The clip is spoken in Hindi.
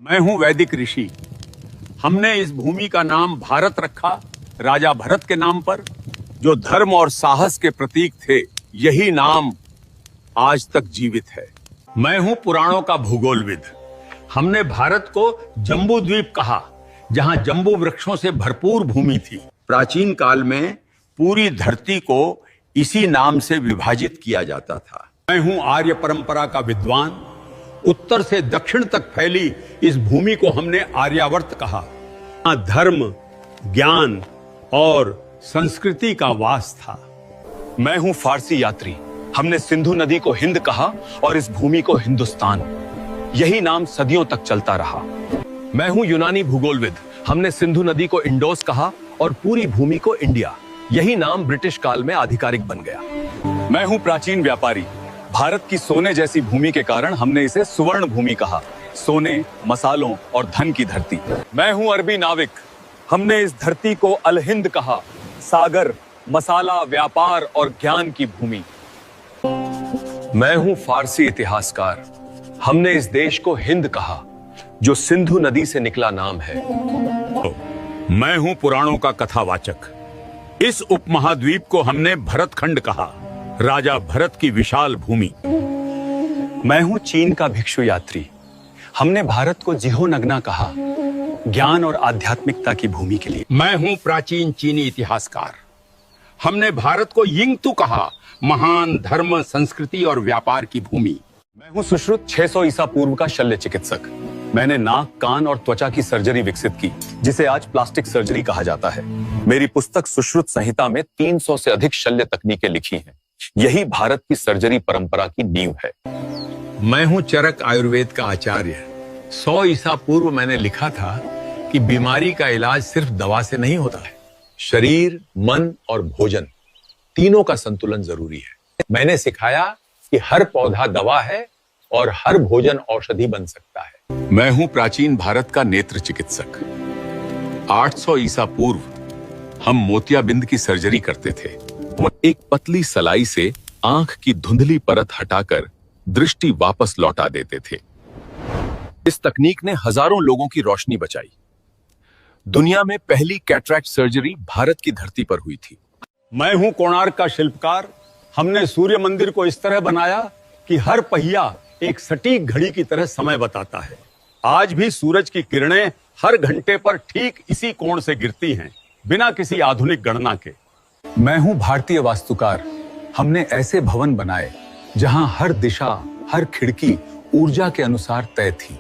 मैं हूं वैदिक ऋषि। हमने इस भूमि का नाम भारत रखा राजा भरत के नाम पर, जो धर्म और साहस के प्रतीक थे। यही नाम आज तक जीवित है। मैं हूं पुराणों का भूगोलविद। हमने भारत को जम्बू द्वीप कहा, जहां जम्बू वृक्षों से भरपूर भूमि थी। प्राचीन काल में पूरी धरती को इसी नाम से विभाजित किया जाता था। मैं हूं आर्य परंपरा का विद्वान। उत्तर से दक्षिण तक फैली इस भूमि को हमने आर्यावर्त कहा। यहाँ धर्म, ज्ञान और संस्कृति का वास था। मैं हूं फारसी यात्री। हमने सिंधु नदी को हिंद कहा और इस भूमि को हिंदुस्तान। यही नाम सदियों तक चलता रहा। मैं हूं यूनानी भूगोलविद। हमने सिंधु नदी को इंडोस कहा और पूरी भूमि को इंडिया। यही नाम ब्रिटिश काल में आधिकारिक बन गया। मैं हूं प्राचीन व्यापारी। भारत की सोने जैसी भूमि के कारण हमने इसे सुवर्ण भूमि कहा। सोने, मसालों और धन की धरती। मैं हूं अरबी नाविक। हमने इस धरती को अल हिंद कहा। सागर, मसाला, व्यापार और ज्ञान की भूमि। मैं हूं फारसी इतिहासकार। हमने इस देश को हिंद कहा, जो सिंधु नदी से निकला नाम है। मैं हूं पुराणों का कथावाचक। इस उपमहाद्वीप को हमने भरतखंड कहा, राजा भरत की विशाल भूमि। मैं हूं चीन का भिक्षु यात्री। हमने भारत को जिहोनगना कहा, ज्ञान और आध्यात्मिकता की भूमि के लिए। मैं हूं प्राचीन चीनी इतिहासकार। हमने भारत को यिंगतू कहा, महान धर्म, संस्कृति और व्यापार की भूमि। मैं हूं सुश्रुत 600 ईसा पूर्व का शल्य चिकित्सक। मैंने नाक, कान और त्वचा की सर्जरी विकसित की, जिसे आज प्लास्टिक सर्जरी कहा जाता है। मेरी पुस्तक सुश्रुत संहिता में 300 से अधिक शल्य तकनीकें लिखी हैं। यही भारत की सर्जरी परंपरा की नींव है। मैं हूं चरक आयुर्वेद का आचार्य। 100 ईसा पूर्व मैंने लिखा था कि बीमारी का इलाज सिर्फ दवा से नहीं होता है। शरीर, मन और भोजन, तीनों का संतुलन जरूरी है। मैंने सिखाया कि हर पौधा दवा है और हर भोजन औषधि बन सकता है। मैं हूं प्राचीन भारत का नेत्र चिकित्सक। 800 ईसा पूर्व हम मोतियाबिंद की सर्जरी करते थे। एक पतली सलाई से आंख की धुंधली परत हटाकर दृष्टि वापस लौटा देते थे। इस तकनीक ने हजारों लोगों की रोशनी बचाई। दुनिया में पहली कैटरैक्ट सर्जरी भारत की धरती पर हुई थी। मैं हूं कोणार्क का शिल्पकार। हमने सूर्य मंदिर को इस तरह बनाया कि हर पहिया एक सटीक घड़ी की तरह समय बताता है। आज भी सूरज की किरणें हर घंटे पर ठीक इसी कोण से गिरती हैं, बिना किसी आधुनिक गणना के। मैं हूं भारतीय वास्तुकार। हमने ऐसे भवन बनाए जहां हर दिशा, हर खिड़की ऊर्जा के अनुसार तय थी।